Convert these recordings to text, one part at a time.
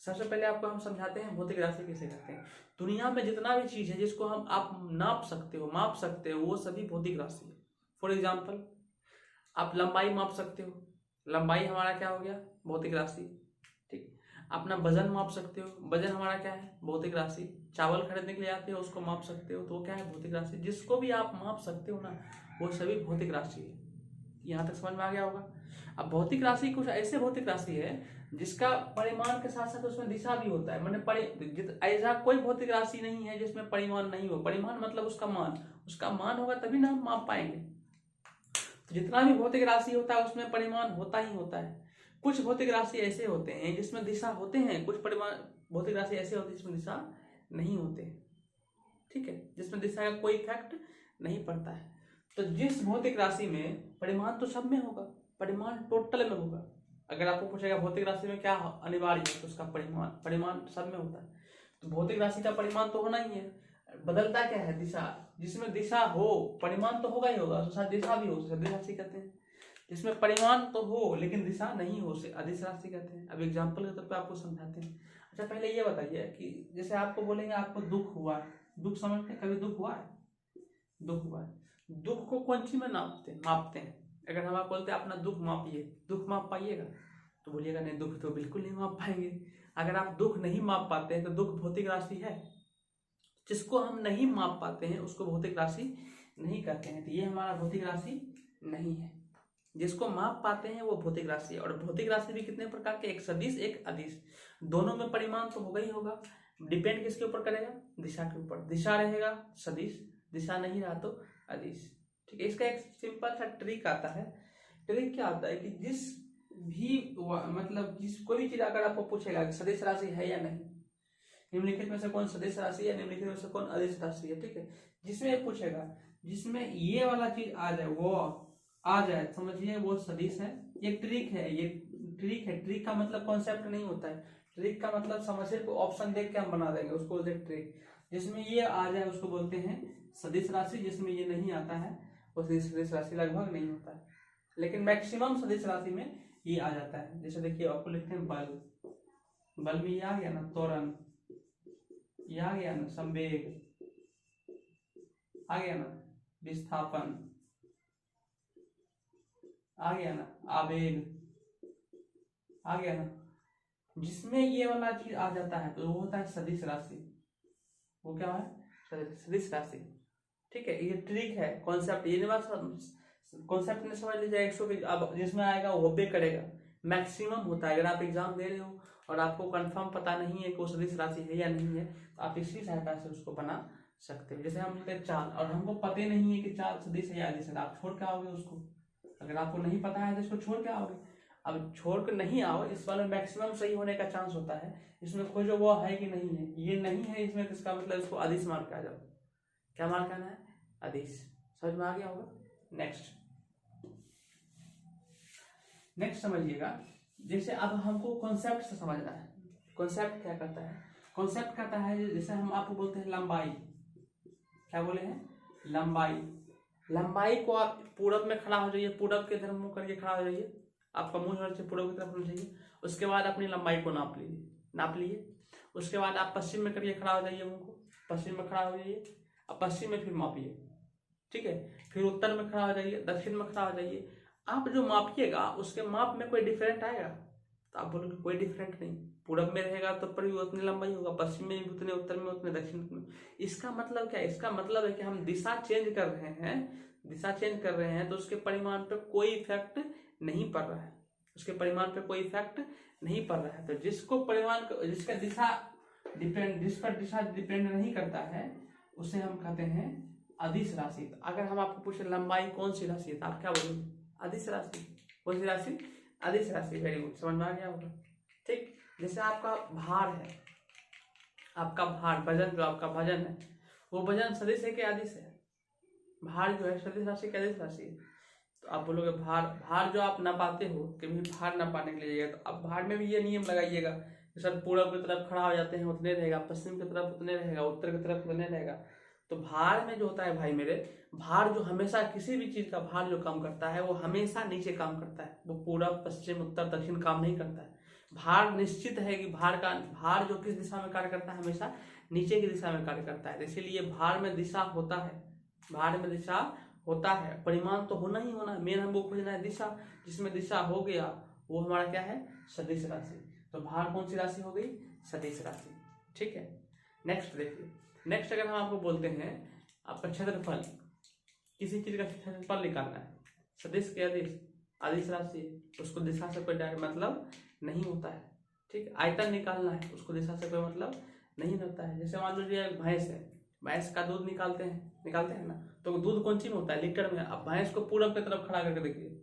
सबसे पहले आपको हम समझाते हैं भौतिक राशि किसे कहते हैं। दुनिया में जितना भी चीज है जिसको हम आप नाप सकते हो, माप सकते हो, वो सभी भौतिक राशि है। फॉर एग्जाम्पल, आप लंबाई माप सकते हो, लंबाई हमारा क्या हो गया, भौतिक राशि। ठीक, अपना वजन माप सकते हो, वजन हमारा क्या है, भौतिक राशि। चावल खरीदने के लिए आते हो, उसको माप सकते हो, तो वो क्या है, भौतिक राशि। जिसको भी आप माप सकते हो ना, वो सभी भौतिक राशि है। यहाँ तक समझ में आ गया होगा। अब भौतिक राशि कुछ ऐसे भौतिक राशि है जिसका परिमाण के साथ साथ उसमें दिशा भी होता है। मैंने ऐसा कोई भौतिक राशि नहीं है जिसमें परिमाण नहीं हो। परिमाण मतलब उसका मान होगा तभी ना हम माप पाएंगे। तो जितना भी भौतिक राशि होता है उसमें परिमाण होता ही होता है। कुछ भौतिक राशि ऐसे होते हैं जिसमें दिशा होते हैं, कुछ परिमाण भौतिक राशि ऐसे होते हैं जिसमें दिशा नहीं होते। ठीक है, जिसमें दिशा का कोई इफेक्ट नहीं पड़ता है। तो जिस भौतिक राशि में परिमाण तो सब में होगा, परिमाण टोटल में होगा। अगर आपको पूछेगा भौतिक राशि में क्या अनिवार्य है, तो उसका परिमाण सब में होता है। तो भौतिक राशि का परिमाण तो होना ही है। बदलता क्या है, दिशा। जिसमें दिशा हो परिमाण तो होगा ही होगा, तो साथ दिशा भी हो, सदिश राशि कहते हैं। जिसमें परिमाण तो हो लेकिन दिशा नहीं हो, उसे अदिश राशि कहते हैं। अब एग्जाम्पल के तौर पर आपको समझाते हैं। अच्छा, पहले ये बताइए कि जैसे आपको बोलेंगे आपको दुख हुआ है, दुख समझते हैं, कभी दुख हुआ है, दुख हुआ है, दुख को कौन सी में मापते हैं। अगर हम आप बोलते हैं अपना दुख मापिए, दुख माप पाइएगा, तो बोलिएगा नहीं, दुख तो बिल्कुल नहीं माप पाएंगे। अगर आप दुख नहीं माप पाते हैं तो दुख भौतिक राशि है। जिसको हम नहीं माप पाते हैं उसको भौतिक राशि नहीं कहते हैं। तो ये हमारा भौतिक राशि नहीं है। जिसको माप पाते हैं वो भौतिक राशि है। और भौतिक राशि भी कितने प्रकार के, एक सदिश एक अदिश। दोनों में परिमाण तो होगा ही होगा। डिपेंड किसके ऊपर करेगा, दिशा के ऊपर। दिशा रहेगा सदिश, दिशा नहीं रहा तो अदिश। ठीक है, इसका एक सिंपल सा ट्रिक आता है। ट्रिक क्या आता है कि जिस भी मतलब जिस कोई भी चीज अगर आपको पूछेगा कि सदिश राशि है या नहीं, निम्नलिखित में से कौन सदिश राशि है, निम्नलिखित में से कौन अदिश राशि है। ठीक है, जिसमें पूछेगा जिसमें ये वाला चीज आ जाए, वो आ जाए, समझिए वो सदिश है। ये ट्रिक है, ये ट्रिक है। ट्रिक का मतलब कॉन्सेप्ट नहीं होता है, ट्रिक का मतलब समझिए को ऑप्शन देख के हम बना देंगे, उसको बोलते हैं ट्रिक। जिसमें ये आ जाए उसको बोलते हैं सदिश राशि, जिसमें ये नहीं आता है वो सदिश राशि लगभग नहीं होता है, लेकिन मैक्सिमम सदिश राशि में ये आ जाता है। जैसे देखिए आपको लिखते हैं बल, बल में ये आ गया ना, त्वरण, ये आ गया ना, संवेग आ गया ना, विस्थापन आ गया ना, आवेग आ गया ना। जिसमें ये वाला चीज आ जाता है तो वो होता है सदिश राशि। वो क्या है, सदिश राशि। ठीक है, ये ट्रिक है, कॉन्सेप्ट। ये कॉन्सेप्ट ने समझ लीजिए 100 अब जिसमें आएगा वो होबे करेगा, मैक्सिमम होता है। अगर आप एग्जाम दे रहे हो और आपको कंफर्म पता नहीं है कि वो सदिश राशि है या नहीं है, तो आप इसी सहायता से उसको बना सकते हो। जैसे हम लिखते हैं चाल, और हमको पता नहीं है कि चाल सदिश है या अदिश है, आप छोड़ के आओगे उसको। अगर आपको नहीं पता है तो इसको छोड़ के आओगे। अब छोड़ के नहीं आओ, इस वाले मैक्सिमम सही होने का चांस होता है। इसमें खोजो वो है कि नहीं है, ये नहीं है इसमें, तो इसका मतलब इसको अदिश मार के आ जाओ। क्या मार करना है, अदिश। समझ में आ गया होगा। नेक्स्ट समझिएगा। जैसे अब हमको कॉन्सेप्ट से समझना है। कॉन्सेप्ट क्या कहता है, कॉन्सेप्ट कहता है जैसे हम आपको बोलते हैं लंबाई, क्या बोले हैं, लंबाई। लंबाई को आप पूरब में खड़ा हो जाइए, पूरब के तरफ मुंह करके खड़ा हो जाइए, आपका मुंह होना चाहिए पूरब की तरफ होना चाहिए। उसके बाद अपनी लंबाई को नाप लिए। उसके बाद आप पश्चिम में करके खड़ा हो जाइए, मुंह को पश्चिम में खड़ा हो जाइए। अब पश्चिम में फिर मापिए। ठीक है, फिर उत्तर में खड़ा हो जाइए, दक्षिण में खड़ा हो जाइए। आप जो मापिएगा उसके माप में कोई डिफरेंट आएगा तो आप बोलोगे कोई डिफरेंट नहीं। पूरब में रहेगा तो पर भी उतनी लंबाई होगा, पश्चिम में भी उतने, उत्तर में उतने, दक्षिण में। इसका मतलब क्या है, इसका मतलब है कि हम दिशा चेंज कर रहे हैं, दिशा चेंज कर रहे हैं तो उसके परिमाण पर कोई इफेक्ट नहीं पड़ रहा है, उसके परिमाण पर कोई इफेक्ट नहीं पड़ रहा है। तो जिसको परिमाण, जिसका दिशा डिपेंड, जिस पर दिशा डिपेंड नहीं करता है उसे हम कहते हैं अदिश राशि। तो अगर हम आपको पूछे लंबाई कौन सी राशि है तो आप क्या बोलेंगे, अदिश राशि। कौन सी राशि, अदिश राशि। वेरी गुड, समझ में आ गया होगा। ठीक, जैसे आपका भार है, आपका भार वजन, जो आपका वजन है वो वजन सदिश है कि अदिश है, भार जो है सदिश राशि क्या अदिश राशि है। तो आप बोलोगे भार जो आप नापाते हो, कभी भार नापाने के लिए जाइएगा तो आप भार में भी ये नियम लगाइएगा कि सर पूरब की तरफ खड़ा हो जाते हैं उतने रहेगा, पश्चिम की तरफ उतने रहेगा, उत्तर की तरफ उतने रहेगा। तो भार में जो होता है भाई मेरे, भार जो हमेशा किसी भी चीज का भार जो काम करता है वो हमेशा नीचे काम करता है, वो पूरब पश्चिम उत्तर दक्षिण काम नहीं करता है। भार निश्चित है कि भार जो किस दिशा में कार्य करता है, हमेशा नीचे की दिशा में कार्य करता है। तो इसीलिए भार में दिशा होता है, भार में दिशा होता है, परिमाण तो होना ही होना है, मेन हमको खोजना है दिशा। जिसमें दिशा हो गया वो हमारा क्या है, सदिश राशि। तो भार कौन सी राशि हो गई, सदिश राशि। ठीक है, नेक्स्ट देखिए। नेक्स्ट अगर हम आपको बोलते हैं आपका क्षेत्रफल, किसी चीज का क्षेत्रफल निकालना है, सदिश के अदिश आदिश राशि, उसको दिशा से कोई डायरेक्ट मतलब नहीं होता है। ठीक है, आयतन निकालना है, उसको दिशा से कोई मतलब नहीं होता है। जैसे मान लीजिए भैंस है, भैंस का दूध निकालते हैं ना, तो दूध कौन सी में होता है, लीटर में। अब भैंस को पूरब की तरफ खड़ा करके देखिए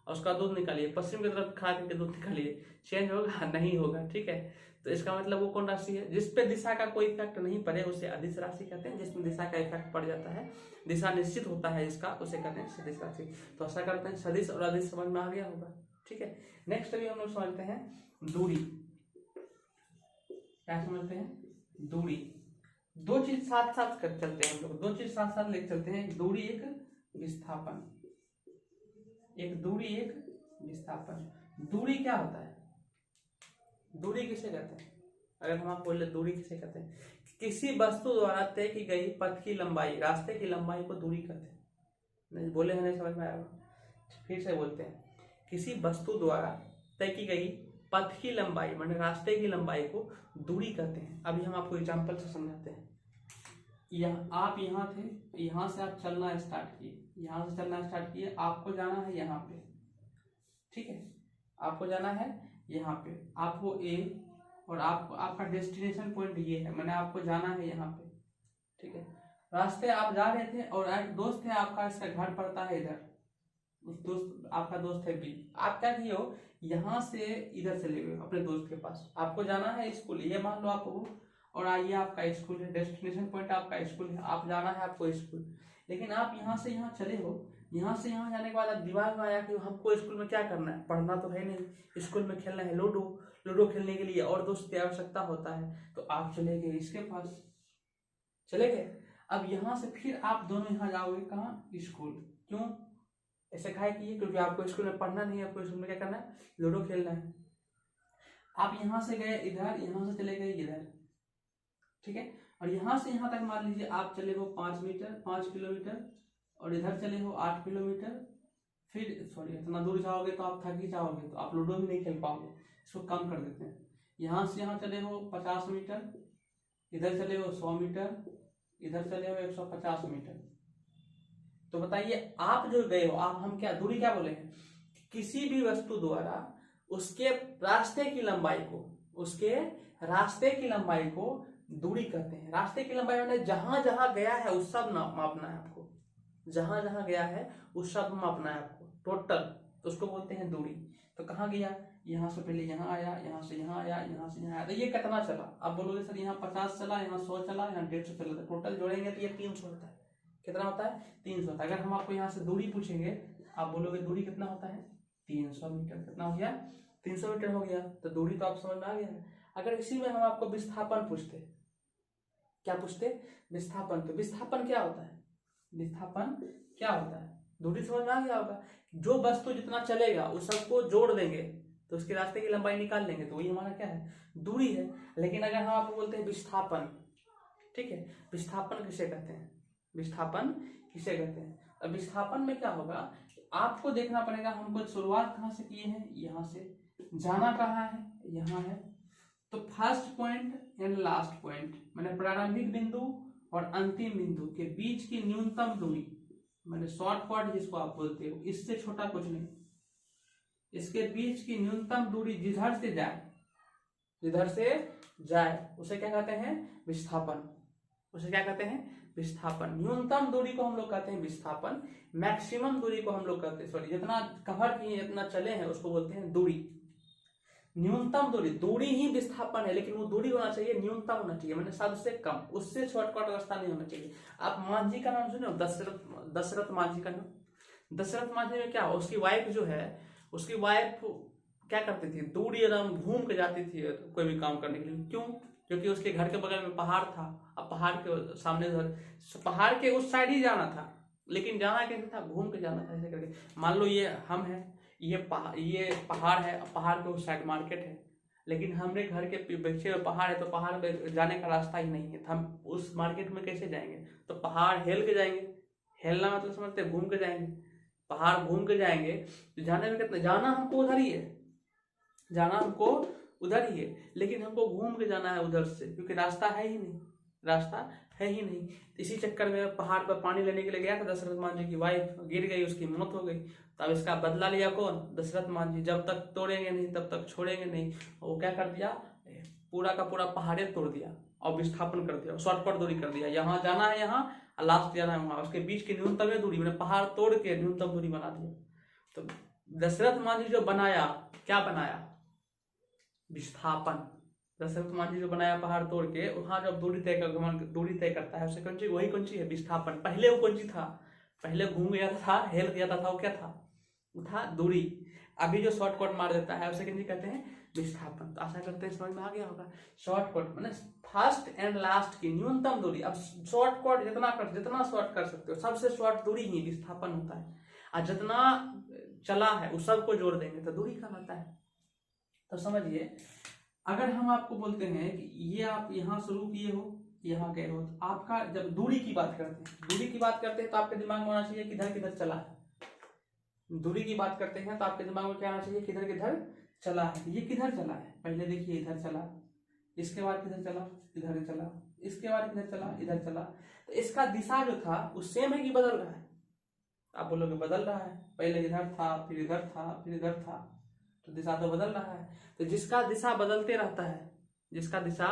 और उसका दूध निकालिए, पश्चिम की तरफ खड़ा करके दूध निकालिए, चेंज होगा नहीं होगा। ठीक है, तो इसका मतलब वो कौन राशि है, जिसपे दिशा का कोई इफेक्ट नहीं पड़े उसे अदिश राशि कहते हैं। जिसमें दिशा का इफेक्ट पड़ जाता है, दिशा निश्चित होता है इसका, उसे कहते हैं सदिश राशि। तो ऐसा करते हैं, सदिश और अदिश समझ में आ गया होगा। ठीक है, नेक्स्ट अभी हम लोग समझते हैं दूरी। क्या समझते हैं, दूरी। दो चीज साथ साथ कर चलते हैं हम लोग, दो चीज साथ साथ लेकर चलते हैं, दूरी एक विस्थापन, एक दूरी एक विस्थापन। दूरी क्या होता है, दूरी किसे कहते हैं, अगर हम आपको बोले दूरी किसे कहते हैं, किसी वस्तु द्वारा तय की गई पथ की लंबाई, रास्ते की लंबाई को दूरी कहते हैं। नहीं बोले हैं, नहीं समझ में आया, फिर से बोलते हैं, किसी वस्तु द्वारा तय की गई पथ की लंबाई माने रास्ते की लंबाई को दूरी कहते हैं। अभी हम आपको एग्जाम्पल से समझाते हैं। आप यहाँ थे, यहाँ से आप चलना स्टार्ट किए, यहाँ से चलना स्टार्ट किए, आपको जाना है यहाँ पे। ठीक है, आपको जाना है यहाँ पे, आपको ए और आपका डेस्टिनेशन पॉइंट ये है, मैंने आपको जाना है यहाँ पे। ठीक है, रास्ते आप जा रहे थे और एक दोस्त है आपका, इसका घर पड़ता है इधर, उस दोस्त आपका दोस्त है बी। आप क्या किए हो, यहाँ से इधर चले गए अपने दोस्त के पास, आपको जाना है स्कूल, ये मान लो आप हो, और आइए आपका स्कूल है, डेस्टिनेशन पॉइंट आपका स्कूल है, आप जाना है आपको स्कूल। लेकिन आप यहाँ से यहाँ चले हो, यहाँ से यहाँ जाने के बाद अब दिमाग में आया कि हमको स्कूल में क्या करना है, पढ़ना तो है नहीं, स्कूल में खेलना है लूडो। लूडो खेलने के लिए और दोस्त की आवश्यकता होता है, तो आप चले गए इसके पास, चले गए। अब यहाँ से फिर आप दोनों यहाँ जाओगे कहाँ, स्कूल। क्यों ऐसे खाए कि, क्योंकि आपको स्कूल में पढ़ना नहीं है, आपको स्कूल में क्या करना है, लूडो खेलना है। आप यहाँ से गए इधर, यहाँ से चले गए इधर। ठीक है, और यहाँ से यहाँ तक मान लीजिए आप चले हो 5 किलोमीटर, और इधर चले हो 8 किलोमीटर। फिर सॉरी, इतना दूर जाओगे तो आप थक ही जाओगे, तो आप लूडो भी नहीं खेल पाओगे, इसको कम कर देते हैं। यहाँ से यहाँ चले हो 50 मीटर, इधर चले हो 100 मीटर, इधर चले हो 150 मीटर। तो बताइए आप जो गए हो, आप हम क्या दूरी क्या बोले हैं, किसी भी वस्तु द्वारा उसके रास्ते की लंबाई को, उसके रास्ते की लंबाई को दूरी कहते हैं। रास्ते की लंबाई मैंने जहां जहां गया है उस सब मापना है आपको, जहां जहां गया है उस सब मापना है आपको टोटल, तो उसको बोलते हैं दूरी। तो कहाँ गया, यहाँ से पहले यहाँ आया, यहाँ से यहाँ आया, यहाँ से यहाँ आया, तो ये कितना चला। आप बोलोगे सर यहाँ 50 चला, यहाँ 100 चला, यहाँ 150 चला, तो टोटल जोड़ेंगे तो ये 300 होता है। कितना होता है, 300 होता है। अगर हम आपको यहाँ से दूरी पूछेंगे, आप बोलोगे दूरी कितना होता है, 300 मीटर। कितना हो गया, 300 मीटर हो गया, तो दूरी तो आप समझ में आ गया है। अगर इसी में हम आपको विस्थापन पूछते, क्या पूछते, विस्थापन, तो विस्थापन क्या होता है, विस्थापन क्या होता है, दूरी समझ में आ गया होगा। जो वस्तु जितना चलेगा उस सबको जोड़ देंगे तो उसके रास्ते की लंबाई निकाल लेंगे, तो वही हमारा क्या है, दूरी है। लेकिन अगर हम आपको बोलते हैं विस्थापन, ठीक है, विस्थापन किसे कहते हैं, विस्थापन किसे कहते हैं। अब विस्थापन में क्या होगा, आपको देखना पड़ेगा हमको शुरुआत कहाँ से किए हैं, यहाँ से, जाना कहाँ है, यहाँ है। तो first point and last point मैंने प्रारंभिक बिंदु और अंतिम बिंदु के बीच की न्यूनतम दूरी, मैंने शॉर्ट कट जिसको आप बोलते हो, इससे छोटा कुछ नहीं, इसके बीच की न्यूनतम दूरी जिधर से जाए, जिधर से जाए उसे क्या कहते हैं, विस्थापन। उसे क्या कहते हैं, विस्थापन। न्यूनतम दूरी को हम लोग कहते हैं विस्थापन, मैक्सिमम दूरी को हम लोग कहते हैं, सॉरी, जितना कवर किए जितना चले हैं उसको बोलते हैं दूरी। न्यूनतम दूरी, दूरी ही विस्थापन है, लेकिन वो दूरी होना चाहिए न्यूनतम होना चाहिए, मैंने सबसे कम, उससे शॉर्टकट रास्ता नहीं होना चाहिए। आप मांझी का नाम सुने हो, दशरथ मांझी का नाम। दशरथ मांझी में क्या, उसकी वाइफ जो है, उसकी वाइफ क्या करती थी, दूर एकदम घूम के जाती थी कोई भी काम करने के लिए। क्यों, क्योंकि उसके घर के बगल में पहाड़ था, अब पहाड़ के सामने पहाड़ के उस साइड ही जाना था, लेकिन जाना कैसे था, घूम के जाना था ऐसे करके। मान लो ये हम है, ये पहाड़ है, पहाड़ के उस साइड मार्केट है, लेकिन हमने घर के पीछे पहाड़ है, तो पहाड़ पे जाने का रास्ता ही नहीं है, तो हम उस मार्केट में कैसे जाएंगे? तो पहाड़ हेल के जाएंगे। हेलना मतलब समझते हैं, घूम के जाएंगे। पहाड़ घूम के जाएंगे तो जाने में कितना, जाना हमको उधर ही है, जाना हमको उधर ही है, लेकिन हमको घूम के जाना है उधर से, क्योंकि रास्ता है ही नहीं, रास्ता है ही नहीं। इसी चक्कर में पहाड़ पर पानी लेने के लिए गया था दशरथ मान जी की वाइफ गिर गई, उसकी मौत हो गई। तब इसका बदला लिया कौन? दशरथ मान जी। जब तक तोड़ेंगे नहीं तब तक छोड़ेंगे नहीं। वो क्या कर दिया, पूरा का पूरा पहाड़े तोड़ दिया और विस्थापन कर दिया, शॉर्टकट दूरी कर दिया। यहाँ जाना है यहाँ और लास्ट जाना है वहां, उसके बीच की न्यूनतम दूरी, मैंने पहाड़ तोड़ के न्यूनतम दूरी बना दिया। तो दशरथ मान जी जो बनाया, क्या बनाया? विस्थापन। दशरथ मान जी जो बनाया पहाड़ तोड़ के, वहां जब दूरी तय करता है, उसे कौन सी, वही कौन सी है? विस्थापन। पहले वो कौन सी था? पहले घूम गया था, हेल गया था, वो क्या था? वो था दूरी। अभी जो शॉर्टकट मार देता है उसे कौन सी कहते हैं? विस्थापन। तो आशा करते हैं समझ में आ गया होगा। शॉर्टकट मैंने फर्स्ट एंड लास्ट की न्यूनतम दूरी। अब शॉर्टकट जितना शॉर्ट कर सकते हो, सबसे शॉर्ट दूरी ही विस्थापन होता है। और जितना चला है उस सबको जोड़ देंगे तो दूरी कहलाता है। तो समझिए, अगर हम आपको बोलते हैं कि ये आप यहाँ शुरू किए हो, यहाँ गए हो, तो आपका जब दूरी की बात करते हैं तो आपके दिमाग में होना चाहिए किधर किधर चला है। दूरी की बात करते हैं तो आपके दिमाग में क्या आना चाहिए? किधर किधर चला है। ये किधर चला है? पहले देखिए, इधर चला, इसके बाद किधर चला? इधर चला, इसके बाद किधर चला? इधर चला। तो इसका दिशा जो था वो सेम है कि बदल रहा है? आप बोलोगे बदल रहा है, पहले इधर था, फिर इधर था, फिर इधर था, तो दिशा तो बदल रहा है। तो जिसका दिशा बदलते रहता है, जिसका दिशा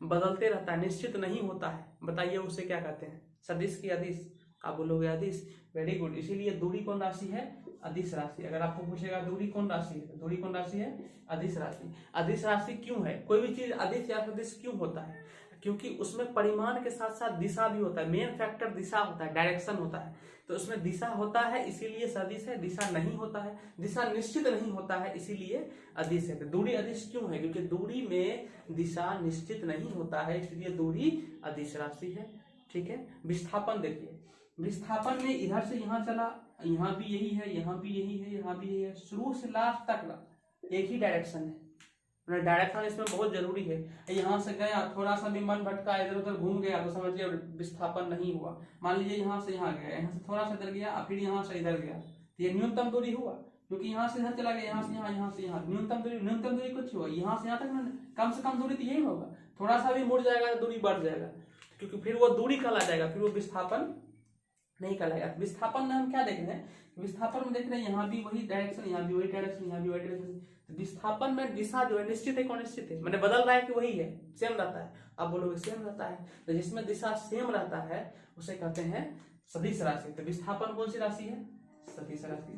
बदलते रहता है, निश्चित नहीं होता है, बताइए उसे क्या कहते हैं? सदिश की अदिश? आप बोलोगे अदिश। Very good. इसीलिए दूरी कौन राशि है? अदिश राशि। अगर आपको पूछेगा दूरी कौन राशि है, दूरी कौन राशि है? अदिश राशि। अदिश राशि क्यों है? कोई भी चीज अदिश या सदिश क्यों होता है? क्योंकि उसमें परिमाण के साथ साथ दिशा भी होता है। मेन फैक्टर दिशा होता है, डायरेक्शन होता है। तो उसमें दिशा होता है, इसीलिए सदिश है। दिशा नहीं होता है, दिशा निश्चित नहीं होता है, इसीलिए अदिश है। तो दूरी अदिश क्यों है? क्योंकि दूरी में दिशा निश्चित नहीं होता है, इसलिए दूरी अदिश राशि है। ठीक है। विस्थापन देखिए, विस्थापन में इधर से यहाँ चला, यहाँ भी यही है, यहाँ भी यही है, यहाँ भी यही है, शुरू से लास्ट तक एक ही डायरेक्शन है। डायरेक्शन इसमें बहुत जरूरी है। यहाँ से गया, थोड़ा सा भी मन भटका, इधर उधर घूम गया, तो समझिए विस्थापन नहीं हुआ। मान लीजिए यहाँ से यहाँ गया, यहाँ से थोड़ा सा इधर गया, फिर यहाँ से इधर गया, तो ये न्यूनतम दूरी हुआ, क्योंकि यहाँ से इधर चला गया, यहाँ से यहाँ, यहाँ से यहाँ, न्यूनतम दूरी कुछ हुआ। यहाँ से यहाँ तक कम से कम दूरी तो यही होगा। थोड़ा सा भी मुड़ जाएगा तो दूरी बढ़ जाएगा, क्योंकि फिर वो दूरी कहला जाएगा, फिर वो विस्थापन नहीं कहलाएगा। विस्थापन में हम क्या देख रहे हैं? विस्थापन में देख रहे हैं यहाँ भी वही डायरेक्शन, यहाँ भी वही डायरेक्शन, यहाँ भी वही डायरेक्शन। विस्थापन में दिशा जो है निश्चित है, कौन निश्चित है? मैंने बदल रहा है कि वही है, सेम रहता है? आप बोलोगे सेम रहता है। तो जिसमें दिशा सेम रहता है उसे कहते हैं सदिश राशि। तो विस्थापन कौन सी राशि है? सदिश राशि।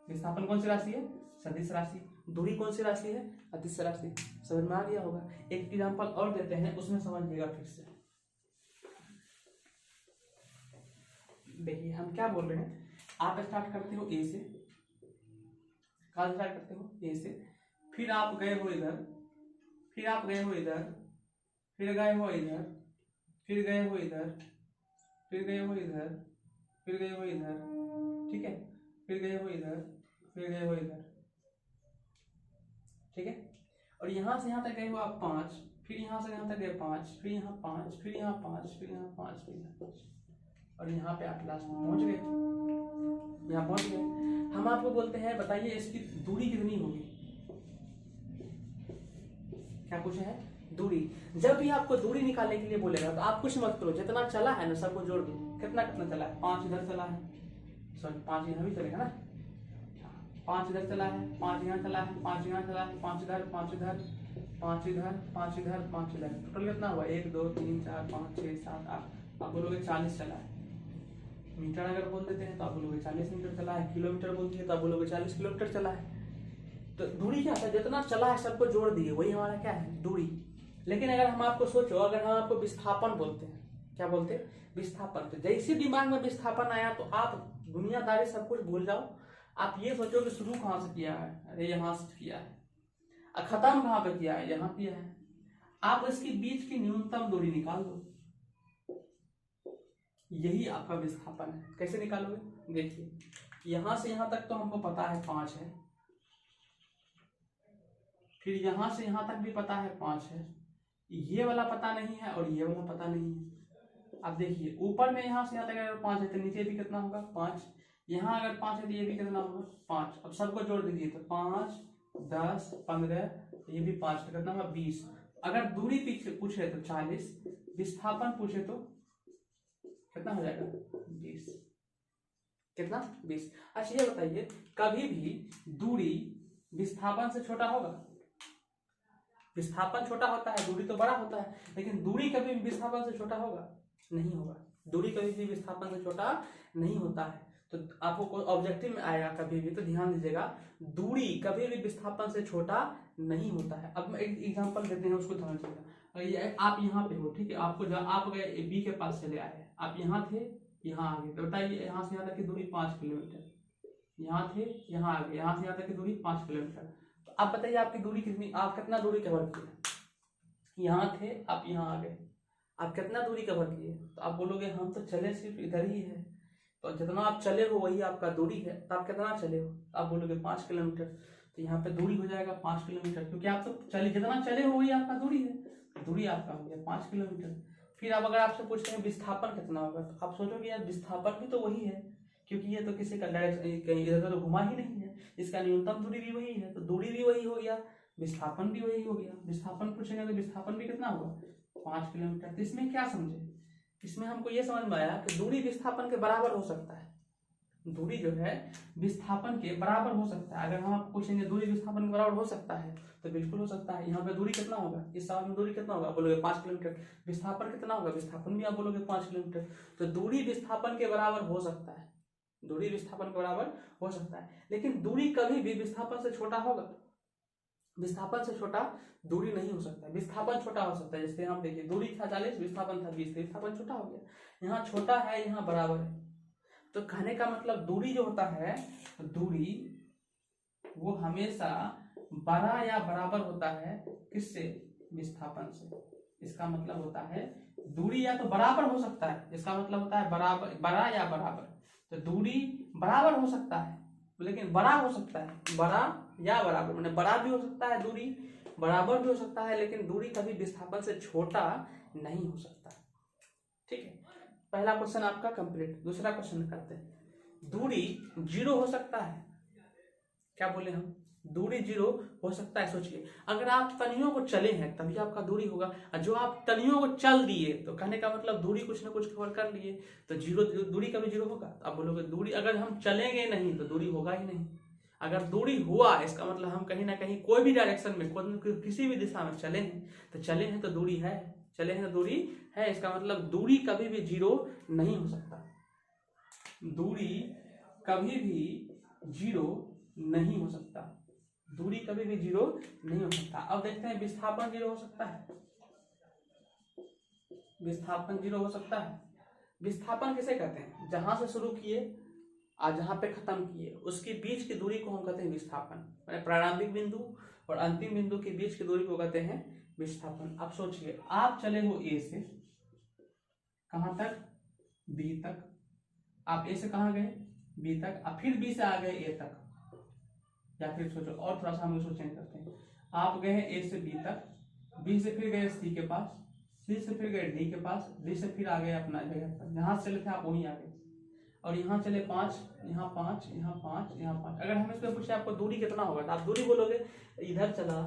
विस्थापन कौन सी राशि है? सदिश राशि। दूरी कौन सी राशि है? अदिश राशि। समझ में आ गया होगा। एक एग्जाम्पल और देते हैं, उसमें समझिएगा फिर से। देखिए हम क्या बोल रहे हैं, आप स्टार्ट करते हो ए से, कहाँ स्टार्ट करते हो? ए से, फिर आप गए हो इधर, फिर आप गए हो इधर, फिर गए हो इधर, फिर गए हो इधर, फिर गए हो इधर, फिर गए हो इधर, ठीक है, फिर गए हो इधर, फिर गए हो इधर, ठीक है। और यहाँ से यहाँ तक गए हो आप 5, फिर यहाँ से यहाँ तक गए 5, फिर यहाँ 5, फिर यहाँ 5, फिर यहाँ 5, फिर यहाँ 5, और यहाँ पे आप लास्ट में पहुंच गए, यहाँ पहुंच गए। हम आपको बोलते हैं बताइए इसकी दूरी कितनी होगी? क्या पूछा है? दूरी। जब भी आपको दूरी निकालने के लिए बोलेगा तो आप कुछ मत करो, जितना चला है ना सबको जोड़ दो। कितना कितना चला है? 5 इधर चला है, सॉरी 5 यहाँ भी चलेगा ना, 5 इधर चला है, 5 यहाँ चला है, 5 यहाँ चला है, 5 इधर, 5 इधर, 5 इधर, 5 इधर, 5 इधर, टोटल कितना हुआ? 1 2 3 4 5 6 7 8। आप बोलोगे 40 चला है। मीटर अगर बोल देते हैं तो आप बोलोगे 40 मीटर चला है। किलोमीटर बोलते हैं तो आप बोलोगे 40 किलोमीटर चला है। तो दूरी क्या है? जितना चला है सबको जोड़ दिए, वही हमारा क्या है? दूरी। लेकिन अगर हम आपको सोचो, अगर हम आपको विस्थापन बोलते हैं, क्या बोलते हैं? विस्थापन। तो जैसे दिमाग में विस्थापन आया तो आप दुनियादारी सब कुछ भूल जाओ। आप ये सोचो कि शुरू कहाँ से किया है? अरे यहाँ से किया है। खत्म कहाँ पे किया है? यहाँ किया है। आप इसके बीच की न्यूनतम दूरी निकाल दो, यही आपका विस्थापन है। कैसे निकालोगे? देखिए, यहां से यहां तक तो हमको पता है 5 है, फिर यहाँ से यहाँ तक भी पता है 5 है, ये वाला पता नहीं है और ये वाला पता नहीं है। अब देखिए ऊपर में यहाँ से यहाँ तक अगर 5 है तो नीचे भी कितना होगा 5, यहाँ अगर 5 है तो ये भी कितना होगा 5। अब सबको जोड़ दीजिए तो 5 10 15, ये भी 5 तो कितना होगा 20। अगर दूरी पूछे तो 40, विस्थापन पूछे तो कितना हो जाएगा 20, कितना 20। अच्छा ये बताइए कभी भी दूरी विस्थापन से छोटा होगा? विस्थापन छोटा होता है, दूरी तो बड़ा होता है, लेकिन दूरी कभी भी विस्थापन से छोटा होगा? नहीं होगा। दूरी कभी भी विस्थापन से छोटा नहीं होता है। तो आपको कोई ऑब्जेक्टिव में आएगा कभी भी तो ध्यान दीजिएगा, दूरी कभी भी विस्थापन से छोटा नहीं होता है। अब एक एग्जांपल देते हैं, उसको समझिएगा। ये आप यहाँ पे हो, ठीक है, आपको जब आप गए बी के पास चले आए, आप यहाँ थे, यहाँ आ गए, तो बताइए यहाँ से यहाँ तक की दूरी 5 किलोमीटर, यहाँ थे, यहाँ आ गए, यहाँ से यहाँ तक की दूरी 5 किलोमीटर। तो आप बताइए आपकी दूरी कितनी, आप कितना दूरी कवर किए? यहाँ थे, आप यहाँ आ गए, आप कितना दूरी कवर किए? तो आप बोलोगे हम तो चले सिर्फ इधर ही है। तो जितना आप चले हो वही आपका दूरी है, तो आप कितना चले हो? आप बोलोगे 5 किलोमीटर। तो यहाँ पे दूरी हो जाएगा 5 किलोमीटर, क्योंकि आप तो चले, जितना चले हो वही आपका दूरी है, दूरी आपका हो गया 5 किलोमीटर। फिर अब अगर आपसे पूछते हैं विस्थापन कितना होगा, तो आप सोचोगे यार विस्थापन भी तो वही है, क्योंकि ये तो किसी का कहीं इधर तो घुमा ही नहीं है, इसका न्यूनतम दूरी भी वही है, तो दूरी भी वही हो गया, विस्थापन भी वही हो गया। विस्थापन पूछेंगे तो विस्थापन भी कितना होगा 5 किलोमीटर। तो इसमें क्या समझे, इसमें हमको ये समझ में आया कि दूरी विस्थापन के बराबर हो सकता है, दूरी जो है विस्थापन के बराबर हो सकता है। अगर हम आपको पूछेंगे दूरी विस्थापन के बराबर हो सकता है तो बिल्कुल हो सकता है। यहाँ पे दूरी कितना होगा, इस सवाल में दूरी कितना होगा, आप बोलोगे 5 किलोमीटर। विस्थापन कितना होगा, विस्थापन भी आप बोलोगे 5 किलोमीटर। तो दूरी विस्थापन के बराबर हो सकता है, दूरी विस्थापन के बराबर हो सकता है, लेकिन दूरी कभी भी विस्थापन से छोटा होगा? विस्थापन से छोटा दूरी नहीं हो सकता, विस्थापन छोटा हो सकता है। जैसे हम देखिए दूरी था 40, विस्थापन था 20, विस्थापन छोटा हो गया, यहाँ छोटा है, यहाँ बराबर है। तो कहने का मतलब दूरी जो होता है, दूरी वो हमेशा बड़ा या बराबर होता है, किससे, विस्थापन से। इसका मतलब होता है दूरी या तो बराबर हो सकता है, इसका मतलब होता है बराबर, बड़ा या बराबर। तो दूरी बराबर हो सकता है, लेकिन बड़ा हो सकता है, बड़ा या बराबर, मतलब बड़ा भी हो सकता है, दूरी बराबर भी हो सकता है, लेकिन दूरी कभी विस्थापन से छोटा नहीं हो सकता। ठीक है, पहला क्वेश्चन आपका कंप्लीट। दूसरा क्वेश्चन करते हैं, दूरी 0 हो सकता है? क्या बोले हम, दूरी 0 हो सकता है। सोचिए अगर आप तनियों को चले हैं तभी आपका दूरी होगा, और जो आप तनियों को चल दिए तो कहने का मतलब दूरी कुछ ना कुछ कवर कर लिए, तो 0 दूरी कभी 0 होगा? तो आप बोलोगे दूरी, अगर हम चलेंगे नहीं तो दूरी होगा ही नहीं। अगर दूरी हुआ इसका मतलब हम कहीं ना कहीं कोई भी डायरेक्शन में, किसी भी दिशा में चले हैं, तो चले हैं तो दूरी है, चले हैं तो दूरी है। इसका मतलब दूरी कभी भी 0 नहीं हो सकता, दूरी कभी भी 0 नहीं हो सकता, दूरी कभी भी 0 नहीं हो सकता। अब देखते हैं विस्थापन 0 हो सकता है, विस्थापन 0 हो सकता है। विस्थापन किसे कहते हैं, जहां से शुरू किए और जहां पे खत्म किए उसके बीच की दूरी को हम कहते हैं विस्थापन। प्रारंभिक बिंदु और अंतिम बिंदु के बीच की दूरी को कहते हैं विस्थापन। अब सोचिए आप चले हो ए से कहां तक, बी तक, आप ए से कहां गए, बी तक, अब फिर बी से आ गए ए तक, या फिर सोचो और थोड़ा सा हम इसको चेंज करते हैं, आप गए ए से बी तक, बी से फिर गए सी के पास, सी से फिर गए डी के पास, डी से फिर आ गए अपना जगह पर, जहां से चले थे आप वहीं आ गए, और यहाँ चले 5, यहाँ 5, यहाँ 5, यहाँ 5। अगर हम इसमें पूछे आपको दूरी कितना होगा, तो आप दूरी बोलोगे इधर चला,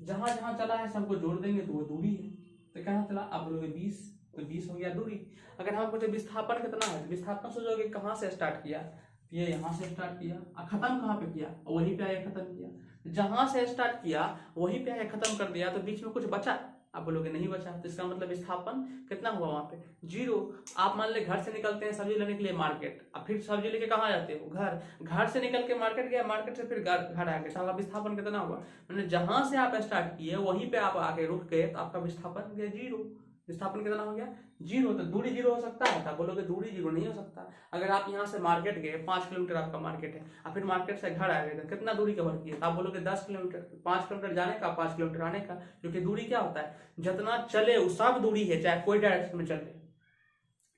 जहां जहां चला है सबको जोड़ देंगे तो वो दूरी है। तो कहाँ चला, आप बोलोगे 20, तो 20 हो गया दूरी। अगर हम पूछे विस्थापन कितना है, विस्थापन सोचोगे कहाँ से स्टार्ट किया, ये यहाँ से स्टार्ट किया और खत्म कहाँ पे किया, वहीं पे आया खत्म किया। जहां से स्टार्ट किया वहीं पे आया खत्म कर दिया, तो बीच में कुछ बचा, आप बोलोगे नहीं बचा। तो इसका मतलब विस्थापन कितना हुआ वहां पे, 0। आप मान ले घर से निकलते हैं सब्जी लेने के लिए मार्केट, अब फिर सब्जी लेके कहाँ जाते हो, घर, घर से निकल के मार्केट गया, मार्केट से फिर घर आ गए, तो आपका विस्थापन कितना हुआ, मतलब जहां से आप स्टार्ट किए वहीं पे आप आके रुक गए, तो आपका विस्थापन गया 0। विस्थापन कितना हो गया 0। तो दूरी 0 हो सकता है, तो बोलोगे दूरी 0 नहीं हो सकता। अगर आप यहाँ से मार्केट गए, 5 किलोमीटर आपका मार्केट है, और फिर मार्केट से घर आ गए, तो कितना दूरी कवर किया, आप बोलोगे 10 किलोमीटर। 5 किलोमीटर जाने का, 5 किलोमीटर आने का, क्योंकि दूरी क्या होता है, जितना चले वो सब दूरी है, चाहे कोई डायरेक्शन में चले,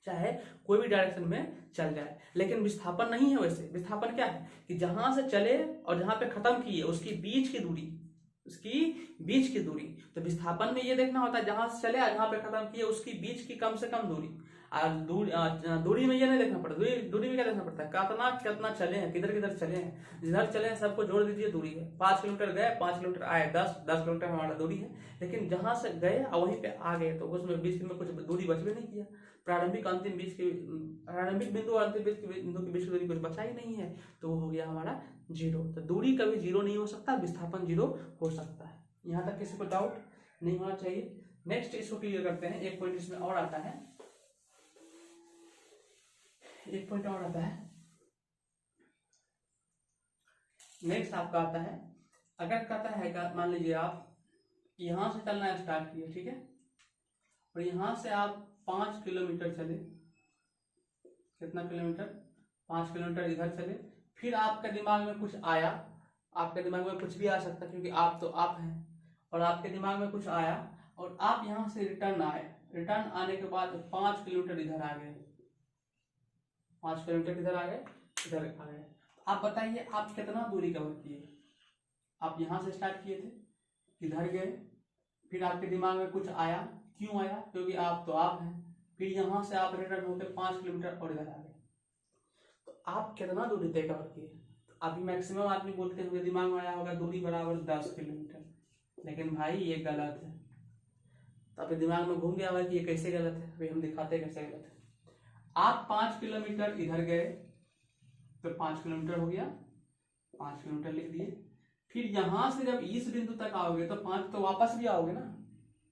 चाहे कोई भी डायरेक्शन में चल जाए। लेकिन विस्थापन नहीं है वैसे, विस्थापन क्या है कि जहां से चले और जहां पे खत्म किए उसके बीच की दूरी, उसकी बीच की दूरी। तो विस्थापन में ये देखना होता है जहां से चले जहां पे खत्म किए उसकी बीच की कम से कम दूरी। और दूरी में ये नहीं देखना पड़ता, दूरी में क्या देखना पड़ता है, कितना कितना चले हैं, किधर किधर चले हैं। जिधर चले हैं सबको जोड़ दीजिए, दूरी है। 5 किलोमीटर गए, 5 किलोमीटर आए, 10 किलोमीटर हमारा दूरी है। लेकिन जहां से गए और वहीं पे आ गए तो उसमें बीच में कुछ दूरी बच भी नहीं किया। प्रारंभिक बिंदु और अंतिम बिंदु के बीच की दूरी कुछ बचा ही नहीं है, तो वो हो गया हमारा 0। तो दूरी कभी 0 नहीं हो सकता, विस्थापन 0 हो सकता है। यहाँ तक किसी को डाउट नहीं होना चाहिए। नेक्स्ट इसको क्लियर करते हैं। एक पॉइंट इसमें और आता है, एक पॉइंट और आता है। नेक्स्ट आपका आता है, अगर कहता है मान लीजिए आप यहां से चलना स्टार्ट किए, ठीक है, और यहां से आप 5 किलोमीटर चले। कितना किलोमीटर, 5 किलोमीटर इधर चले। फिर आपके दिमाग में कुछ आया, आपके दिमाग में कुछ भी आ सकता है क्योंकि आप तो आप हैं, और आपके दिमाग में कुछ आया और आप यहां से रिटर्न आए। रिटर्न आने के बाद 5 किलोमीटर इधर आ गए, 5 किलोमीटर इधर आ गए, इधर आ गए। आप बताइए आप कितना दूरी कवर किए। आप यहां से स्टार्ट किए थे, इधर गए, फिर आपके दिमाग में कुछ आया। क्यों आया, क्योंकि आप तो आप हैं। फिर यहां से आप रिटर्न होकर 5 किलोमीटर और इधर आ गए। तो आप कितना दूरी तय कवर किए। तो अभी मैक्सिमम आदमी बोलते हुए दिमाग में आया होगा दूरी बराबर 10 किलोमीटर, लेकिन भाई ये गलत है। तो आपके दिमाग में घूम गया होगा कि ये कैसे गलत है। अभी हम दिखाते हैं कैसे गलत है। आप 5 किलोमीटर इधर गए तो 5 किलोमीटर हो गया, 5 किलोमीटर लिख दिए। फिर यहां से जब इस बिंदु तक आओगे तो 5 तो वापस भी आओगे ना,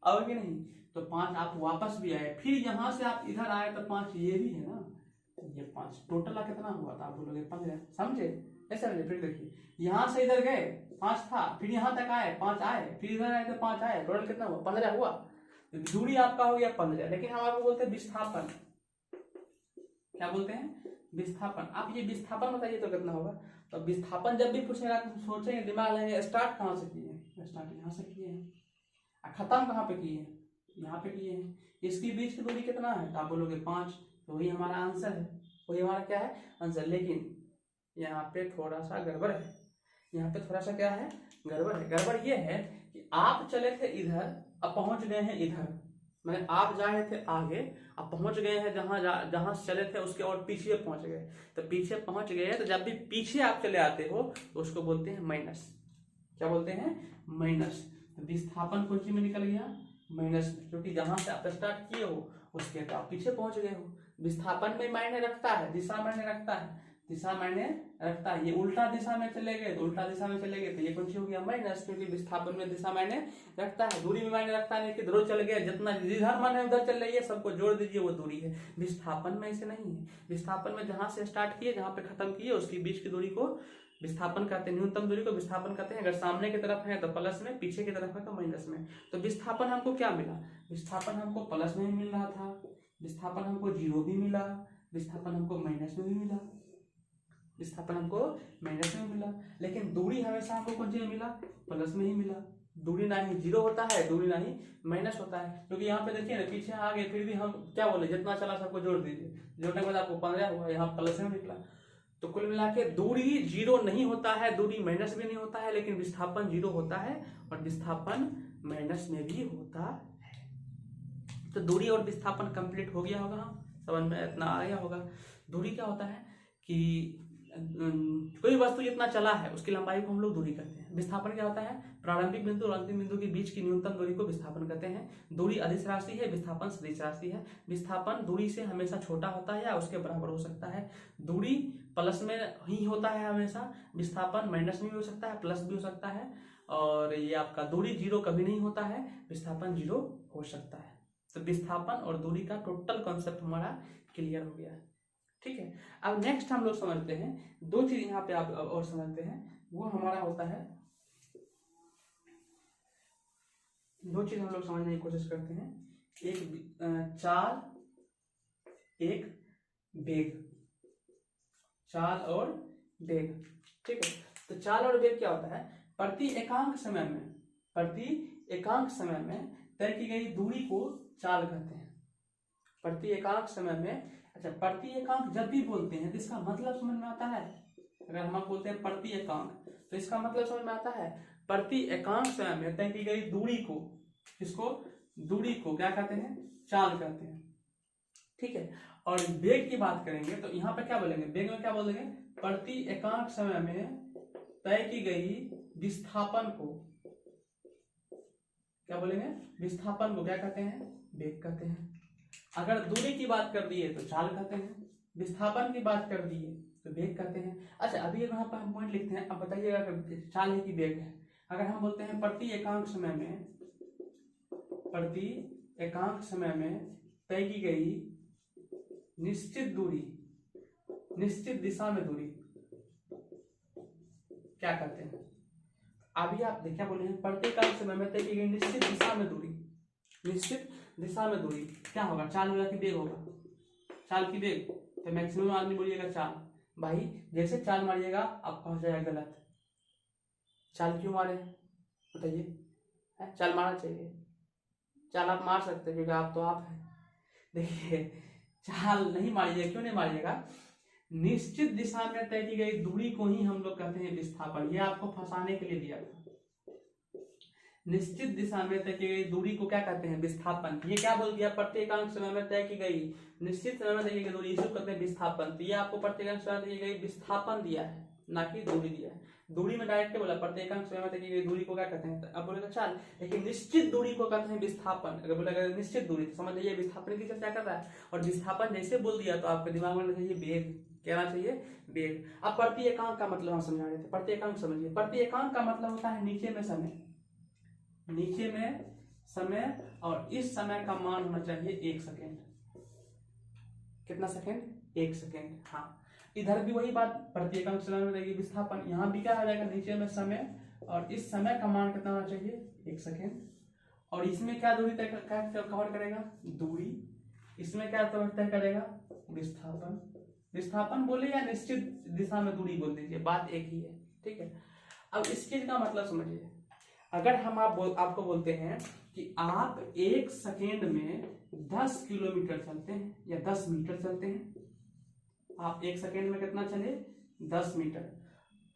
आओगे नहीं, तो 5 आप वापस भी आए। फिर यहां से आप इधर आए तो 5 ये भी है ना, ये 5 टोटल कितना हुआ था, आप बोलोगे 15। समझे, ऐसे समझे। फिर देखिए यहां से इधर गए 5 था, फिर यहां तक आए 5 आए, फिर इधर आए तो 5 आए, टोटल कितना हुआ, 15 हुआ। तो दूरी आपका हो गया 15। लेकिन हम आपको बोलते हैं विस्थापन, क्या बोलते हैं, विस्थापन। आप ये विस्थापन बताइए तो कितना होगा। तो विस्थापन जब भी पूछेगा तो सोचेंगे, दिमाग लेंगे स्टार्ट कहाँ से किए हैं, स्टार्ट यहाँ से किए हैं, खत्म कहाँ पे किए हैं, यहाँ पे किए हैं। इसकी बीच की दूरी कितना है, तो आप बोलोगे 5। तो वही हमारा आंसर है, वही हमारा क्या है, आंसर। लेकिन यहाँ पे थोड़ा सा गड़बड़ है, यहाँ पे थोड़ा सा क्या है, गड़बड़ है। गड़बड़ ये है कि आप चले थे इधर, अब पहुंच गए हैं इधर। मैंने आप जा रहे थे आगे, अब पहुंच गए हैं जहां से चले थे उसके और पीछे पहुंच गए। तो पीछे पहुंच गए तो जब भी पीछे आप चले आते हो तो उसको बोलते हैं माइनस। क्या बोलते हैं, माइनस। तो विस्थापन कौन सी में निकल गया, माइनस, क्योंकि जहां से आप स्टार्ट किए हो उसके तो आप पीछे पहुंच गए हो। विस्थापन में मायने रखता है, दिशा मायने रखता है, दिशा मायने रखता है। ये उल्टा दिशा में चले गए तो उल्टा दिशा में चले गए तो ये कौन सी हो गया, माइनस, क्योंकि विस्थापन में दिशा मायने रखता है। दूरी में मायने रखता है, किधर चल गए, जितना जिधर मन है उधर चल रही है, सबको जोड़ दीजिए वो दूरी है। विस्थापन में ऐसे नहीं है। विस्थापन में जहां से स्टार्ट किए जहां पे खत्म किए उसकी बीच की दूरी को विस्थापन कहते हैं, न्यूनतम दूरी को विस्थापन कहते हैं। अगर सामने की तरफ है तो प्लस में, पीछे की तरफ है तो माइनस में। तो विस्थापन हमको क्या मिला, विस्थापन हमको प्लस में भी मिल रहा था, विस्थापन हमको 0 भी मिला, विस्थापन हमको माइनस में भी मिला, विस्थापन हमको माइनस में मिला। लेकिन दूरी हमेशा हमको कौन सी में मिला, प्लस में ही मिला। दूरी ना ही 0 होता है, दूरी ना ही माइनस होता है। क्योंकि यहाँ पे देखिए ना पीछे आ गए फिर भी हम क्या बोले, जितना चला सबको जोड़ दीजिए, जोड़ने के बाद आपको 15 हुआ, यहाँ प्लस में निकला। तो कुल मिला के दूरी 0 नहीं होता है, दूरी माइनस में नहीं होता है, लेकिन विस्थापन 0 होता है और विस्थापन माइनस में भी होता है। तो दूरी और विस्थापन कंप्लीट हो गया होगा, समझ में इतना आ गया होगा। दूरी क्या होता है कि कोई वस्तु जितना चला है उसकी लंबाई को हम लोग दूरी कहते हैं। विस्थापन क्या होता है, प्रारंभिक बिंदु और अंतिम बिंदु के बीच की न्यूनतम दूरी को विस्थापन कहते हैं। दूरी अदिश राशि है, विस्थापन सदिश राशि है। विस्थापन दूरी से हमेशा छोटा होता है या उसके बराबर हो सकता है। दूरी प्लस में ही होता है हमेशा, विस्थापन माइनस में भी हो सकता है, प्लस भी हो सकता है। और ये आपका दूरी 0 कभी नहीं होता है, विस्थापन 0 हो सकता है। तो विस्थापन और दूरी का टोटल कॉन्सेप्ट हमारा क्लियर हो गया है, ठीक है। अब नेक्स्ट हम लोग समझते हैं, 2 चीज यहाँ पे आप और समझते हैं, वो हमारा होता है, 2 चीज हम लोग समझने की कोशिश करते हैं। एक चाल, एक वेग, चाल और वेग, ठीक है। तो चाल और वेग क्या होता है, प्रति एकांक समय में तय की गई दूरी को चाल कहते हैं। प्रति एकांक समय में, अच्छा प्रति एकांक जब भी बोलते हैं तो इसका मतलब समझ में आता है। अगर हम बोलते हैं प्रति एकांक तो इसका मतलब समझ में आता है, प्रति एकांक समय में तय की गई दूरी को, किसको, दूरी को क्या कहते हैं, चाल कहते हैं। ठीक है, और वेग की बात करेंगे तो यहाँ पे क्या बोलेंगे, वेग में क्या बोलेंगे, प्रति एकांक समय में तय की गई विस्थापन को, क्या बोलेंगे, विस्थापन को क्या कहते हैं, वेग कहते हैं। अगर दूरी की बात कर दिए तो चाल कहते हैं, विस्थापन की बात कर दिए तो वेग कहते हैं। अच्छा, अभी यहाँ पर हम पॉइंट लिखते हैं, अब बताइएगा कि चाल है कि वेग है। अगर हम बोलते हैं प्रति एकांक समय में, प्रति एकांक समय में तय की गई निश्चित दूरी, निश्चित दिशा में दूरी क्या कहते हैं। अभी आप देखिए बोले हैं प्रति एकांक समय में तय की गई निश्चित दिशा में दूरी, निश्चित दिशा में दूरी क्या होगा, चाल होगा कि वेग होगा, चाल की वेग। तो मैक्सिमम आदमी बोलिएगा चाल। भाई जैसे चाल मारिएगा आपका हो जाएगा गलत। चाल क्यों मारे बताइए, चाल मारना चाहिए, चाल आप मार सकते हैं क्योंकि आप तो आप हैं। देखिए चाल नहीं मारिएगा, क्यों नहीं मारिएगा, निश्चित दिशा में तय की गई दूरी को ही हम लोग कहते हैं विस्थापन। ये आपको फंसाने के लिए दिया था। निश्चित दिशा में तय की गई दूरी को क्या कहते हैं, विस्थापन। ये क्या बोल दिया, प्रति एकांक समय में तय की गई निश्चित समय में तय की गई दूरी, इसको कहते हैं विस्थापन। तो ये आपको प्रति एकांक समय में तय की गई विस्थापन दिया है, ना कि दूरी दिया है। दूरी में डायरेक्ट बोला प्रति एकांक समय में तय की गई दूरी को क्या कहते हैं, अब बोलेगा चाल, लेकिन निश्चित दूरी को कहते हैं विस्थापन। अगर बोलेगा निश्चित दूरी तो समझ लीजिए विस्थापन की चर्चा कर रहा है। और विस्थापन जैसे बोल दिया तो आपके दिमाग में चाहिए वेग, कहना चाहिए वेग। अब प्रति एकांक का मतलब हम समझा रहे थे, प्रति एकांक समझिए। प्रति एकांक का मतलब होता है नीचे में समय, नीचे में समय, और इस समय का मान होना चाहिए 1 सेकेंड। कितना सेकेंड, 1 सेकेंड। हाँ, इधर भी वही बात, प्रति एकांक समय में रहेगी विस्थापन। यहाँ भी क्या हो जाएगा, नीचे में समय और इस समय का मान कितना होना चाहिए, 1 सेकेंड। और इसमें क्या दूरी तय कवर करेगा, दूरी। इसमें क्या तय करेगा, विस्थापन। विस्थापन बोले या निश्चित दिशा में दूरी बोल दीजिए, बात एक ही है। ठीक है, अब इस चीज का मतलब समझिए। अगर हम आपको बोलते हैं कि आप 1 सेकेंड में 10 किलोमीटर चलते हैं या 10 मीटर चलते हैं, आप 1 सेकेंड में कितना चले, 10 मीटर।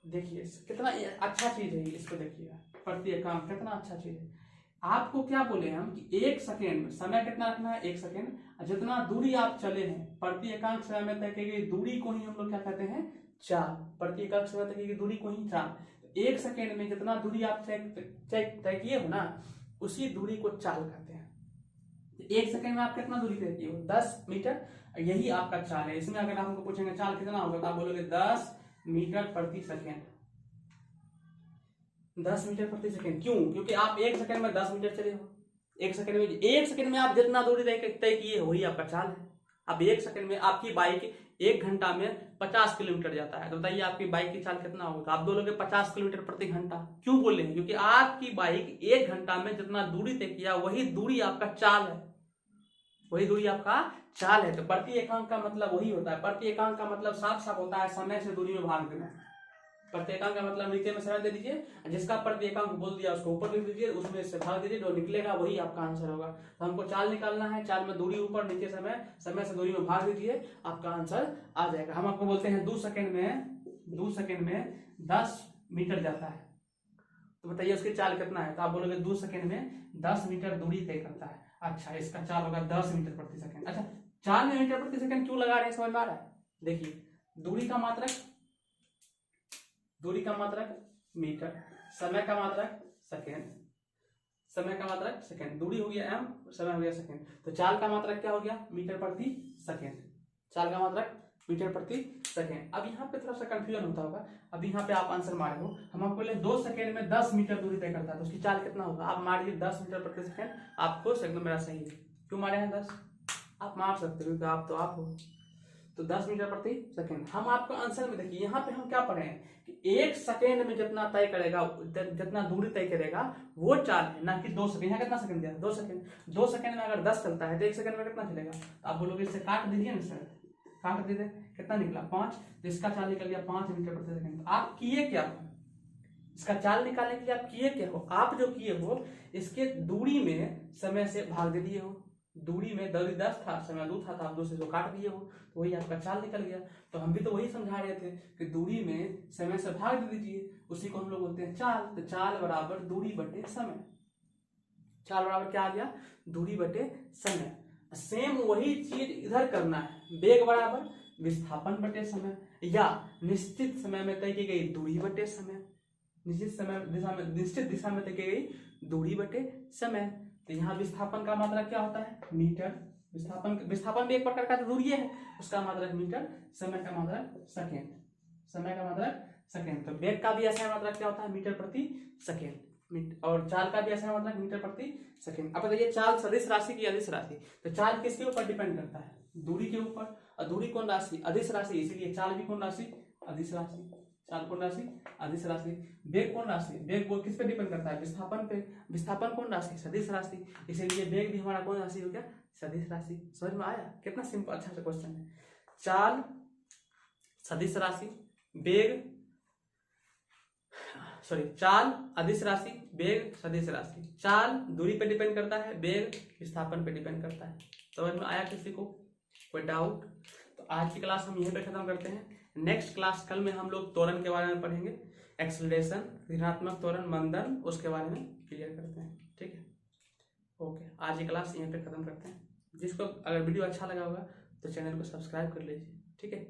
देखिए कितना अच्छा चीज है, इसको देखिएगा, प्रति एकांक कितना अच्छा चीज है। आपको क्या बोले हम कि 1 सेकेंड में समय कितना रखना है, 1 सेकेंड। जितना दूरी आप चले हैं प्रति एकांक समय में तय की गई दूरी को ही हम लोग क्या कहते हैं, चाल। प्रति एकांक समय तय की गई दूरी को ही चाल। 1 सेकेंड में जितना दूरी आप तय किए हो ना, उसी दूरी को चाल कहते हैं। 1 सेकेंड में आप कितना दूरी तय किए हो, 10 मीटर, यही आपका चाल है। इसमें अगर आपको पूछेंगे चाल कितना होगा तो आप बोलोगे 10 मीटर प्रति सेकेंड। 10 मीटर प्रति सेकेंड। क्यों, क्योंकि आप 1 सेकेंड में 10 मीटर चले हो। 1 सेकेंड में आप जितना दूरी तय किए वही आपका चाल है। अब 1 सेकेंड में आपकी बाइक 1 घंटा में 50 किलोमीटर जाता है, तो बताइए आपकी बाइक की चाल कितना होगा, आप बोलोगे 50 किलोमीटर प्रति घंटा। क्यों बोले हैं, क्योंकि आपकी बाइक 1 घंटा में जितना दूरी तय किया वही दूरी आपका चाल है, वही दूरी आपका चाल है। तो प्रति एकांक का मतलब वही होता है। प्रति एकांक का मतलब साफ साफ होता है समय से दूरी में भाग देना। प्रति एकांक का मतलब नीचे में समय दे दीजिए, जिसका प्रति एकांक बोल दिया उसको ऊपर लिख दीजिए, उसमें से भाग दीजिए, जो निकलेगा वही आपका आंसर होगा। तो हमको चाल निकालना है, चाल में दूरी ऊपर, नीचे समय, समय से दूरी में भाग दीजिए, आपका आंसर आ जाएगा। हम आपको बोलते हैं 2 सेकेंड में 10 मीटर जाता है, तो बताइए उसकी चाल कितना है, तो आप बोलोगे 2 सेकेंड में 10 मीटर दूरी तय करता है। अच्छा, इसका चाल होगा 10 मीटर प्रति सेकेंड। अच्छा, चाल में मीटर प्रति सेकेंड क्यों लगा रहे हैं, समझ में आ रहा है। देखिए दूरी का मात्रक मीटर, समय का मात्रक सेकेंड, समय का मात्रक सेकेंड, दूरी हो गया m, समय हो गया सेकेंड। तो चाल का मात्रक क्या हो गया, मीटर प्रति सेकेंड। चाल का मात्रक मीटर प्रति सेकेंड। अब यहाँ पे थोड़ा सा कंफ्यूजन होता होगा। अब यहाँ पे आप आंसर मारे हो, हम आपको बोले 2 सेकेंड में 10 मीटर दूरी तय करता है, तो उसकी चाल कितना होगा, आप मारिए 10 मीटर प्रति सेकेंड। आपको एकदम मेरा सही है। क्यों मारे हैं 10, आप मार सकते हो क्योंकि आप तो आप हो। तो 10 मीटर प्रति सेकेंड। हम आपको आंसर में देखिए, यहाँ पे हम क्या पढ़े हैं कि 1 सेकेंड में जितना तय करेगा, जितना दूरी तय करेगा वो चाल है, ना कि 2 सेकेंड। यहाँ कितना सेकंड दिया, 2 सेकेंड। 2 सेकेंड में अगर 10 चलता है तो 1 सेकेंड में कितना चलेगा, तो आप बोलोगे इससे काट दीजिए ना सर, काट दीजिए, कितना निकला 5, तो इसका चाल निकल गया 5 मीटर प्रति सेकेंड। आप किए क्या हो, इसका चाल निकालने के लिए आप किए क्या हो, आप जो किए हो इसके दूरी में समय से भाग दे दिए हो। दूरी में दूरी 10 था, समय 2 था, तो आप 2 से 2 काट दिए हो, तो वही आपका चाल निकल गया। तो हम भी तो वही समझा रहे थे कि दूरी में समय से भाग दे दीजिए, उसी को हम लोग बोलते हैं चाल। तो चाल बराबर दूरी बटे समय। चाल बराबर क्या आ गया? दूरी बटे समय। सेम वही चीज इधर करना है। वेग बराबर विस्थापन बटे समय, या निश्चित समय में तय की गई दूरी बटे समय, निश्चित दिशा में तय की गई दूरी बटे समय। तो यहाँ विस्थापन का मात्रक क्या होता है? मीटर। विस्थापन भी एक प्रकार का दूरी है, उसका मात्रक मीटर, समय का मात्रक सेकेंड। समय का मात्रक सेकेंड। तो वेग का भी ऐसा मात्रक क्या होता है? मीटर प्रति सेकेंड। और चाल का भी ऐसा मात्रक मीटर प्रति सेकेंड। अब बताइए चाल सदिश राशि की अदिश राशि? तो चाल किसके ऊपर डिपेंड करता है? दूरी के ऊपर। और दूरी कौन राशि? अदिश राशि, इसीलिए चाल भी कौन राशि? अदिश राशि। चाल कौन राशि? अदिश राशि। वेग कौन राशि? वेग वो किस पे डिपेंड करता है? विस्थापन पे। विस्थापन कौन राशि? सदिश राशि। इसीलिए वेग भी हमारा कौन राशि हो गया? सदिश राशि। समझ में आया? कितना सिंपल, अच्छा सा क्वेश्चन है। चाल सदिश राशि, वेग चाल अदिश राशि, वेग सदिश राशि। चाल दूरी पे डिपेंड करता है, वेग विस्थापन पे डिपेंड करता है। समझ में आया किसी को? कोई डाउट? तो आज की क्लास हम यहीं पे खत्म करते हैं। नेक्स्ट क्लास कल में हम लोग त्वरण के बारे में पढ़ेंगे, एक्सेलरेशन, ऋणात्मक त्वरण, मंदन, उसके बारे में क्लियर करते हैं। ठीक है, ओके, आज की क्लास यहीं पे खत्म करते हैं। जिसको अगर वीडियो अच्छा लगा होगा तो चैनल को सब्सक्राइब कर लीजिए। ठीक है।